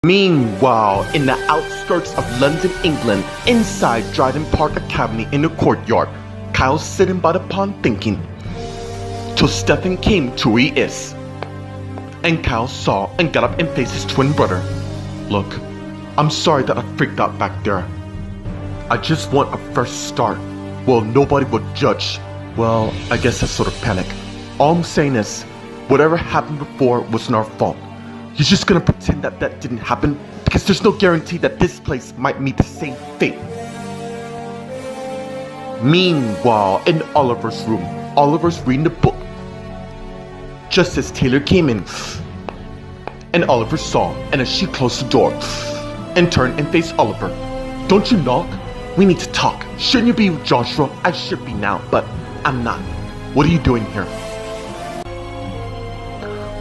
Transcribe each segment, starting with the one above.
Meanwhile, in the outskirts of London, England, inside Dryden Park Academy in the courtyard, Kyle's sitting by the pond thinking, till Stephen came to where he is. And Kyle saw and got up and faced his twin brother. Look, I'm sorry that I freaked out back there. I just want a fresh start. Well, nobody would judge. Well, I guess I sort of panic. All I'm saying is, whatever happened before wasn't our fault. You're just gonna pretend that that didn't happen because there's no guarantee that this place might meet the same fate. Meanwhile, in Oliver's room, Oliver's reading the book. Just as Taylor came in, and Oliver saw, and as she closed the door, and turned and faced Oliver. Don't you knock? We need to talk. Shouldn't you be with Joshua? I should be now, but I'm not. What are you doing here?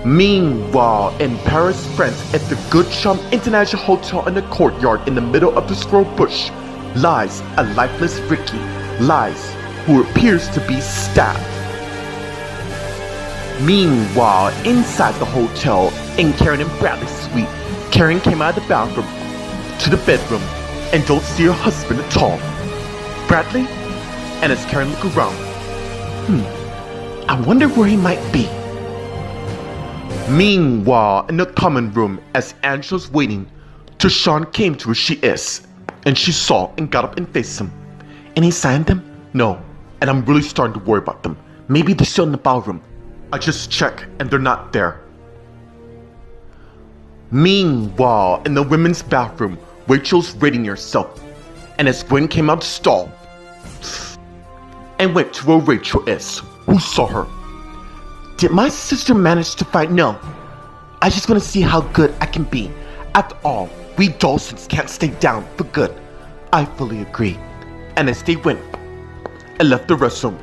Meanwhile, in Paris, France, at the Good Charm International Hotel in the courtyard in the middle of the squirrel bush, lies a lifeless Ricky, lies who appears to be stabbed. Meanwhile, inside the hotel, in Karen and Bradley's suite, Karen came out of the bathroom to the bedroom and don't see her husband at all. Bradley? And as Karen looked around, I wonder where he might be. Meanwhile, in the common room, as Angela's waiting, Tashawn came to where she is, and she saw and got up and faced him. And he signed them? No, and I'm really starting to worry about them. Maybe they're still in the ballroom. I just check, and they're not there. Meanwhile, in the women's bathroom, Rachel's reading herself, and as Gwen came out of the stall, and went to where Rachel is, who saw her. Did my sister manage to fight? No. I just want to see how good I can be. After all, we Dawsons can't stay down for good. I fully agree. And as they went and left the restroom,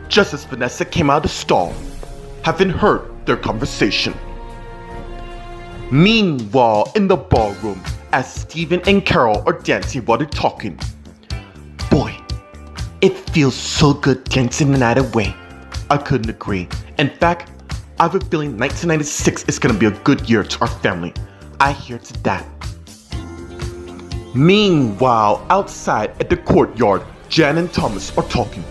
just as Vanessa came out of the stall, having heard their conversation. Meanwhile, in the ballroom, as Stephen and Carol are dancing while they're talking. Boy, it feels so good dancing the night away. I couldn't agree. In fact, I have a feeling 1996 is gonna be a good year to our family. I hear to that. Meanwhile, outside at the courtyard, Jan and Thomas are talking.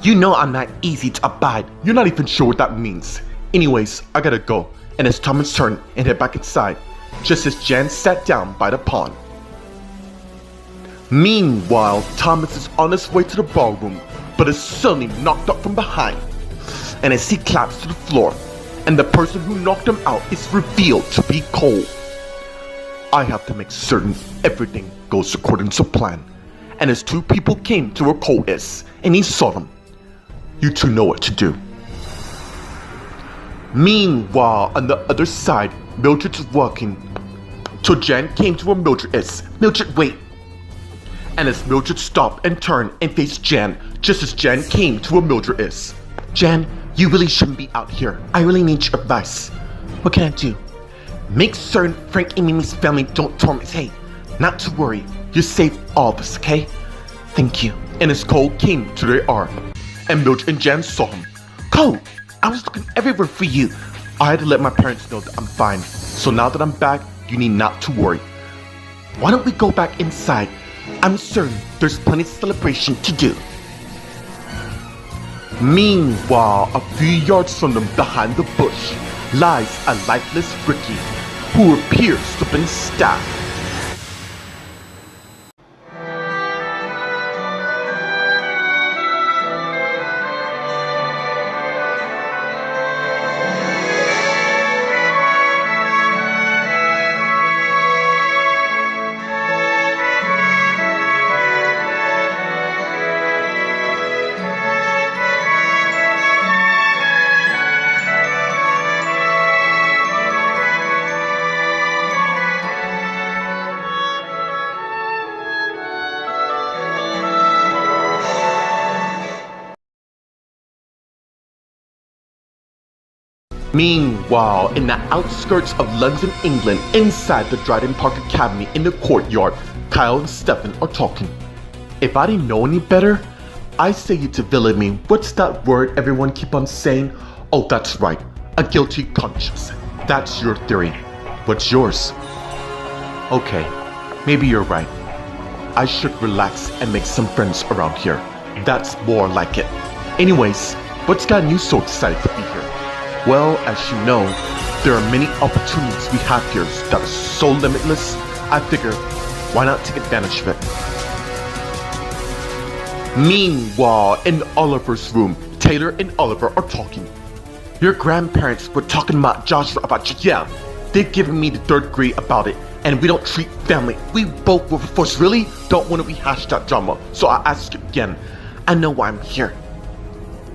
You know I'm not easy to abide. You're not even sure what that means. Anyways, I gotta go. And as Thomas turned and head back inside, just as Jan sat down by the pond. Meanwhile, Thomas is on his way to the ballroom, but is suddenly knocked up from behind. And as he collapsed to the floor, and the person who knocked him out is revealed to be Cole. I have to make certain everything goes according to plan. And as two people came to where Cole is, and he saw them, you two know what to do. Meanwhile, on the other side, Mildred is walking, till Jan came to where Mildred is. Mildred, wait! And as Mildred stopped and turned and faced Jan, just as Jan came to where Mildred is. Jan, you really shouldn't be out here. I really need your advice. What can I do? Make certain Frank and Mimi's family don't torment. Hey, not to worry. You saved all of us, okay? Thank you. And as Cole came to their arm, and Mildred and Jan saw him. Cole, I was looking everywhere for you. I had to let my parents know that I'm fine. So now that I'm back, you need not to worry. Why don't we go back inside? I'm certain there's plenty of celebration to do. Meanwhile, a few yards from them behind the bush lies a lifeless Ricky who appears to have been stabbed. Meanwhile, in the outskirts of London, England, inside the Dryden Park Academy in the courtyard, Kyle and Stephen are talking. If I didn't know any better, I say you to villain me. What's that word everyone keep on saying? Oh, that's right. A guilty conscience. That's your theory. What's yours? Okay, maybe you're right. I should relax and make some friends around here. That's more like it. Anyways, what's got you so excited to be here? Well, as you know, there are many opportunities we have here that are so limitless, I figure, why not take advantage of it? Meanwhile, in Oliver's room, Taylor and Oliver are talking. Your grandparents were talking about Joshua about you. Yeah, they've given me the third grade about it, and we don't treat family. We both were forced. Really don't want to rehash that drama, so I ask you again. I know why I'm here.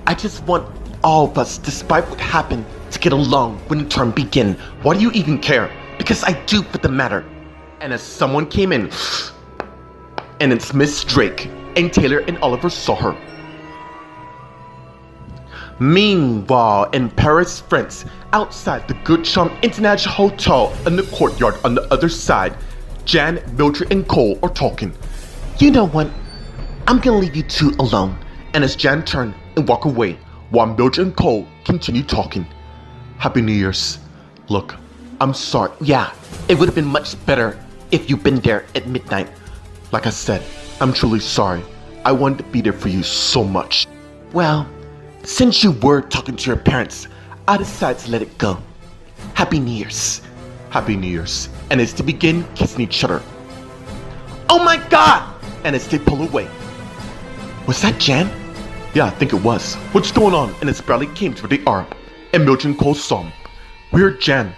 I just want all of us, despite what happened, to get along when the term begin. Why do you even care? Because I do for the matter. And as someone came in, and it's Miss Drake, and Taylor and Oliver saw her. Meanwhile, in Paris, France, outside the Good Charm International Hotel in the courtyard on the other side, Jan, Mildred, and Cole are talking. You know what? I'm gonna leave you two alone. And as Jan turned and walked away, while Mildred and Cole continue talking. Happy New Year's. Look, I'm sorry. Yeah, it would have been much better if you'd been there at midnight. Like I said, I'm truly sorry. I wanted to be there for you so much. Well, since you were talking to your parents, I decided to let it go. Happy New Year's. Happy New Year's. And as they begin kissing each other. Oh my God! And as they pull away. Was that Jan? Yeah, I think it was. What's going on? And as Bradley came to where they are, and Mildred and Cole saw him. We're Jan.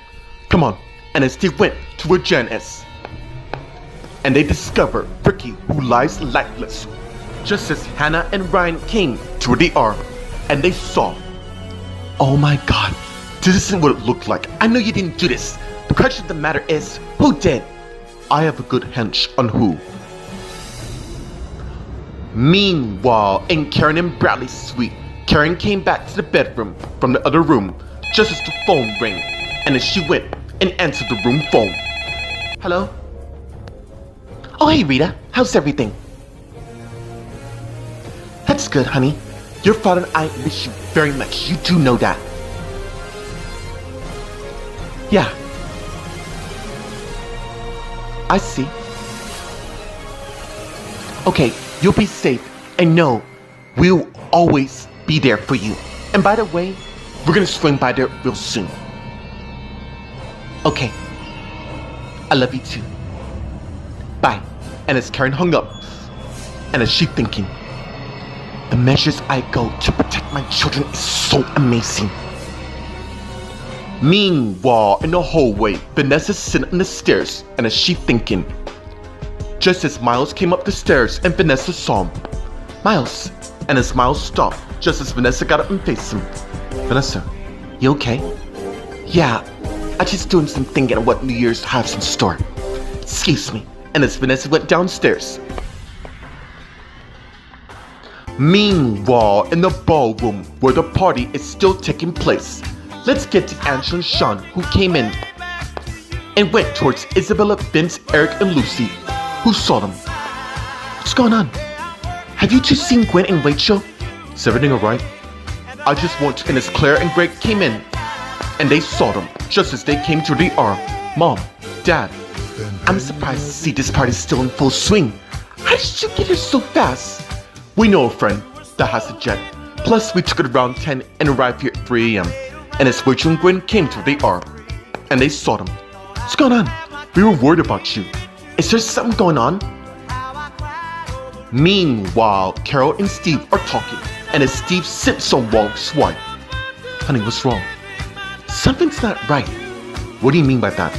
Come on. And as they went to where Jan is. And they discover Ricky, who lies lifeless. Just as Hannah and Ryan came to where they are, and they saw. Oh my God, this isn't what it looked like. I know you didn't do this. The question of the matter is, who did? I have a good hunch on who. Meanwhile, in Karen and Bradley's suite, Karen came back to the bedroom from the other room just as the phone rang, and as she went and answered the room phone. Hello? Oh hey Rita, how's everything? That's good, honey. Your father and I miss you very much. You do know that. Yeah. I see. Okay, you'll be safe, and know we'll always be there for you. And by the way, we're gonna swing by there real soon. Okay. I love you too. Bye. And as Karen hung up, and as she thinking, the measures I go to protect my children is so amazing. Meanwhile, in the hallway, Vanessa's sitting on the stairs, and as she thinking, just as Miles came up the stairs and Vanessa saw him. Miles. And as Miles stopped, just as Vanessa got up and faced him. Vanessa, you okay? Yeah, I just doing some thinking of what New Year's has in store. Excuse me. And as Vanessa went downstairs. Meanwhile, in the ballroom where the party is still taking place, let's get to Angela and Sean, who came in and went towards Isabella, Vince, Eric, and Lucy, who saw them. What's going on? Have you two seen Gwen and Rachel? Is everything alright? I just want to, and as Claire and Greg came in, and they saw them, just as they came to the Mom, Dad, I'm surprised to see this party still in full swing. How did you get here so fast? We know a friend that has a jet. Plus, we took it around 10 and arrived here at 3 a.m. And as Rachel and Gwen came to where they are, and they saw them. What's going on? We were worried about you. Is there something going on? Meanwhile, Carol and Steve are talking, and as Steve sips on Wong's wine. Honey, what's wrong? Something's not right. What do you mean by that?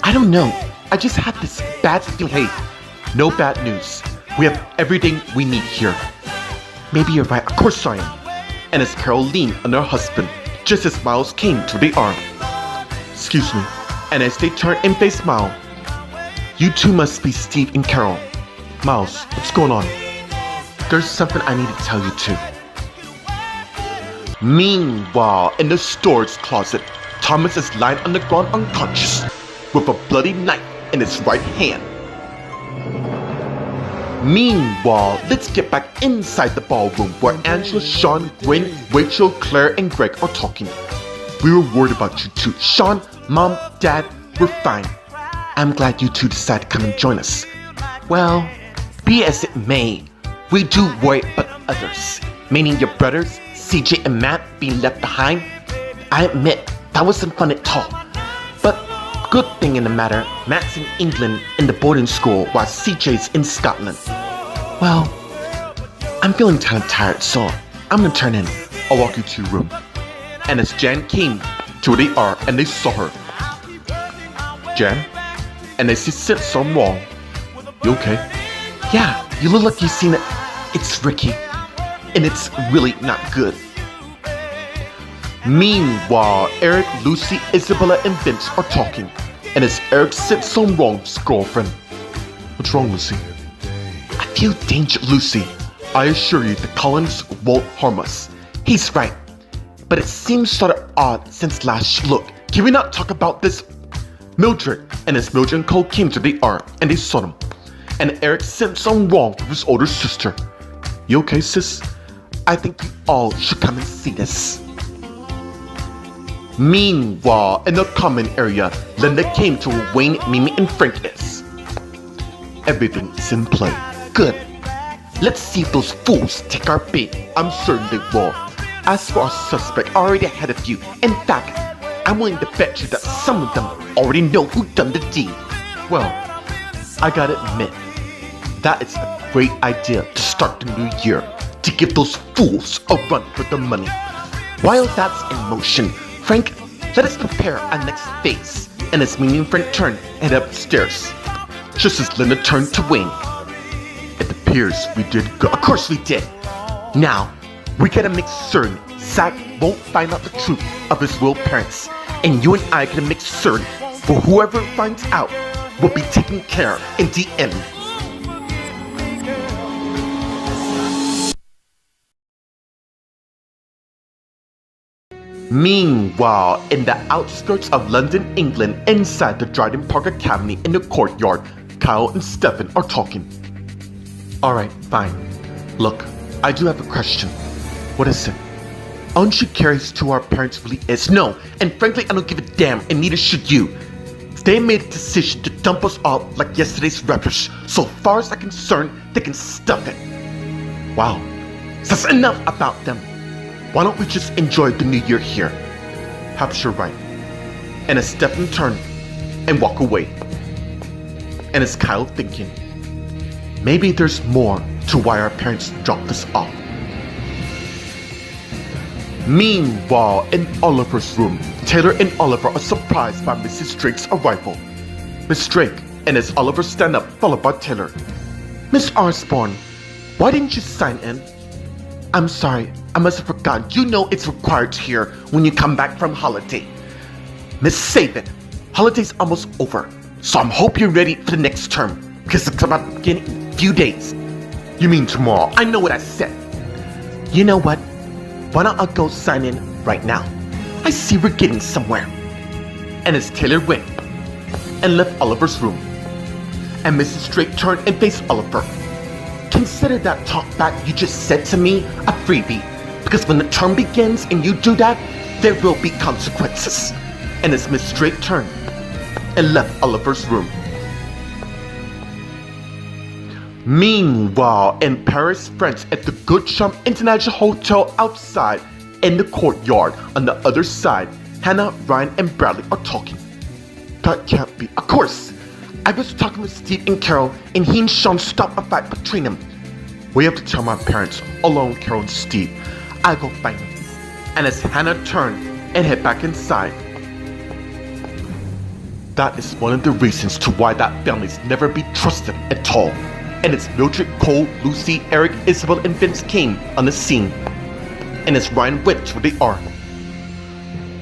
I don't know. I just had this bad feeling. Hey, no bad news. We have everything we need here. Maybe you're right. Of course I am. And as Carol leaned on her husband, just as Miles came to the arm. Excuse me. And as they turned and faced Miles, you two must be Steve and Carol. Miles, what's going on? There's something I need to tell you too. Meanwhile, in the storage closet, Thomas is lying on the ground unconscious with a bloody knife in his right hand. Meanwhile, let's get back inside the ballroom where Angela, Sean, Gwen, Rachel, Claire, and Greg are talking. We were worried about you too. Sean, Mom, Dad, we're fine. I'm glad you two decided to come and join us. Well, be as it may, we do worry about others, meaning your brothers, CJ and Matt, being left behind. I admit, that wasn't fun at all. But good thing in the matter, Matt's in England in the boarding school while CJ's in Scotland. Well, I'm feeling kind of tired, so I'm gonna turn in. I'll walk you to your room. And as Jan came to where they are and they saw her. Jan? And as she said something wrong. You okay? Yeah, you look like you've seen it. It's Ricky. And it's really not good. Meanwhile, Eric, Lucy, Isabella, and Vince are talking. And as Eric said something wrong to his girlfriend. What's wrong, Lucy? I feel danger, Lucy. I assure you the Collins won't harm us. He's right. But it seems sort of odd since last look. Can we not talk about this? Mildred and as Mildred and Cole came to the art and they saw them. And Eric said something wrong to his older sister. You okay, sis? I think you all should come and see this. Meanwhile, in the common area, Linda came to where Wayne, Mimi, and Frank is. Everything is in play. Good. Let's see if those fools take our bait. I'm certain they will. As for our suspect, already ahead of you. In fact, I'm willing to bet you that some of them already know who done the deed. Well, I gotta admit, that is a great idea to start the new year, to give those fools a run for their money. While that's in motion, Frank, let us prepare our next phase. And as Mimi and Frank turned and head upstairs, just as Linda turned to Wayne. It appears we did good. Of course we did. Now, we gotta make certain Zach won't find out the truth of his real parents. And you and I gotta make certain for whoever finds out will be taken care of in the end. Meanwhile, in the outskirts of London, England, inside the Dryden Park Academy in the courtyard, Kyle and Stefan are talking. Alright, fine. Look, I do have a question. What is it? Aren't you curious to who our parents really is? No, and frankly I don't give a damn, and neither should you. They made a decision to dump us off like yesterday's rubbish. So far as I'm concerned, they can stuff it. Wow, that's enough about them. Why don't we just enjoy the new year here? Perhaps you're right. And as Stefan turned and walked away. And as Kyle thinking, maybe there's more to why our parents dropped us off. Meanwhile, in Oliver's room, Taylor and Oliver are surprised by Mrs. Drake's arrival. Miss Drake, and as Oliver stand up, followed by Taylor. Miss Osborne, why didn't you sign in? I'm sorry, I must have forgotten. You know it's required here when you come back from holiday. Miss Sabin, holiday's almost over, so I hope you're ready for the next term, because it's about to begin in a few days. You mean tomorrow? I know what I said. You know what? Why don't I go sign in right now? I see we're getting somewhere. And as Taylor went and left Oliver's room, and Mrs. Drake turned and faced Oliver. Consider that talk back you just said to me a freebie, because when the term begins and you do that, there will be consequences. And as Miss Drake turned and left Oliver's room. Meanwhile, in Paris, France, at the Good Charm International Hotel outside, in the courtyard, on the other side, Hannah, Ryan, and Bradley are talking. That can't be. Of course! I was talking with Steve and Carol, and he and Sean stopped a fight between them. We have to tell my parents, along with Carol and Steve. I'll go find them. And as Hannah turned and head back inside, that is one of the reasons to why that family's never be trusted at all. And as Mildred, Cole, Lucy, Eric, Isabel, and Vince came on the scene. And as Ryan went to where they are.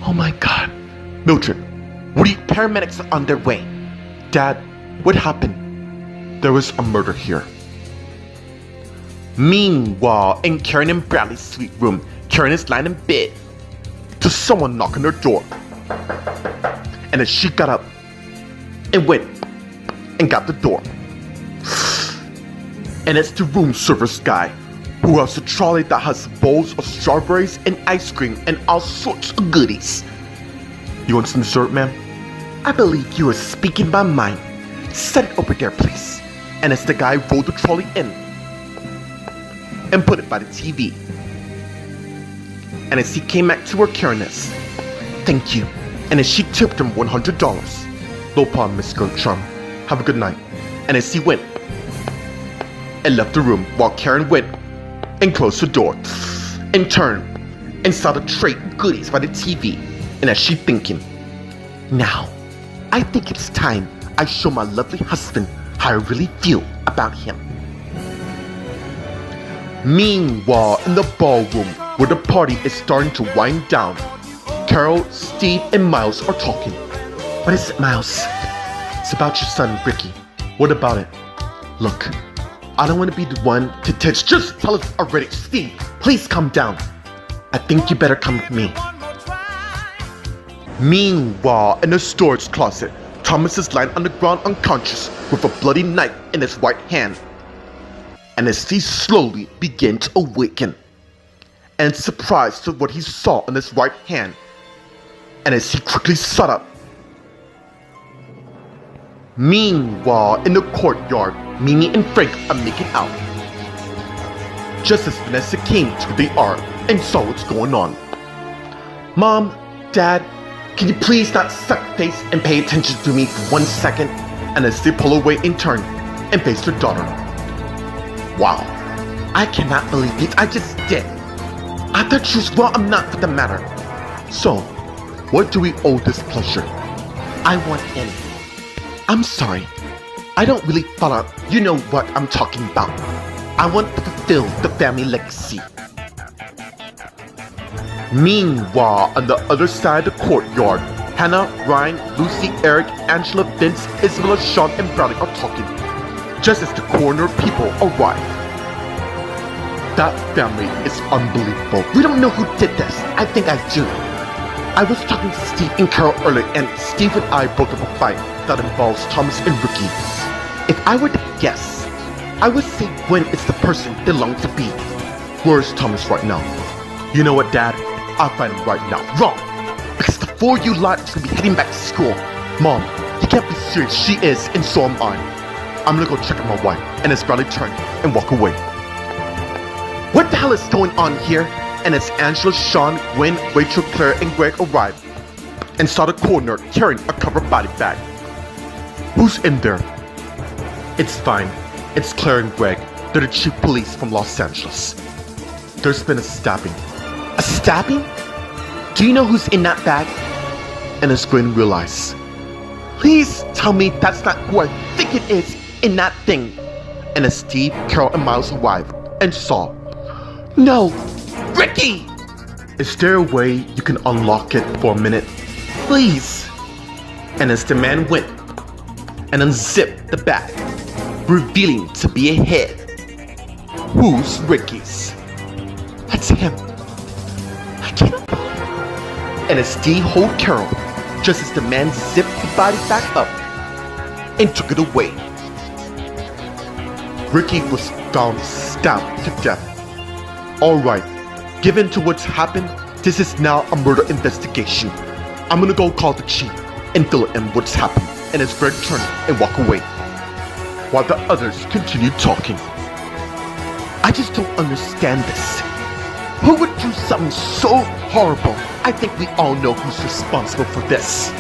Oh my god. Mildred, what are you? Paramedics are on their way. Dad, what happened? There was a murder here. Meanwhile, in Karen and Bradley's suite room, Karen is lying in bed to someone knock on her door. And as she got up and went and got the door. And it's the room service guy, who has a trolley that has bowls of strawberries and ice cream and all sorts of goodies. You want some dessert, ma'am? I believe you are speaking my mind. Set it over there, please. And as the guy rolled the trolley in and put it by the TV. And as he came back to her carrying this, thank you. And as she tipped him $100. No problem, Miss Gertrude. Have a good night. And as he went and left the room while Karen went and closed the door and turned and saw the tray of goodies by the TV. And as she thinking, now, I think it's time I show my lovely husband how I really feel about him. Meanwhile, in the ballroom where the party is starting to wind down, Carol, Steve, and Miles are talking. What is it, Miles? It's about your son, Ricky. What about it? Look, I don't want to be the one to teach. Just tell us already. Steve, please calm down. I think you better come with me. Meanwhile, in the storage closet, Thomas is lying on the ground unconscious with a bloody knife in his right hand. And as he slowly began to awaken, and surprised at what he saw in his right hand, and as he quickly sat up. Meanwhile, in the courtyard, Mimi and Frank are making out. Just as Vanessa came to where they are and saw what's going on. Mom, Dad, can you please not suck face and pay attention to me for 1 second? And as they pull away in turn and face their daughter. Wow, I cannot believe it. I just did. I thought she was well, I'm not for the matter. So, what do we owe this pleasure? I want in. I'm sorry. I don't really follow. You know what I'm talking about. I want to fulfill the family legacy. Meanwhile, on the other side of the courtyard, Hannah, Ryan, Lucy, Eric, Angela, Vince, Isabella, Sean, and Brownie are talking. Just as the coroner people arrive. That family is unbelievable. We don't know who did this. I think I do. I was talking to Steve and Carol earlier, and Steve and I broke up a fight that involves Thomas and Ricky. If I were to guess, I would say Gwen is the person they long to be. Where's Thomas right now? You know what, Dad? I'll find him right now. Wrong! Because the four of you lot is gonna be heading back to school. Mom, you can't be serious. She is, and so am I. I'm gonna go check on my wife. And as Bradley turned and walk away. What the hell is going on here? And as Angela, Sean, Gwen, Rachel, Claire, and Greg arrived and saw the coroner carrying a covered body bag. Who's in there? It's fine. It's Claire and Greg. They're the chief police from Los Angeles. There's been a stabbing. A stabbing? Do you know who's in that bag? And as Gwen realized, please tell me that's not who I think it is in that thing. And as Steve, Carol, and Miles arrived and saw, no, Ricky! Is there a way you can unlock it for a minute? Please. And as the man went and unzipped the bag, revealing to be a head. Who's Ricky's? That's him. I cannot believe it. And as Steve hold Carol, just as the man zipped the body back up and took it away. Ricky was found stabbed to death. Alright, given to what's happened, this is now a murder investigation. I'm gonna go call the chief and fill in what's happened. And as Greg turned and walk away, while the others continued talking. I just don't understand this. Who would do something so horrible? I think we all know who's responsible for this.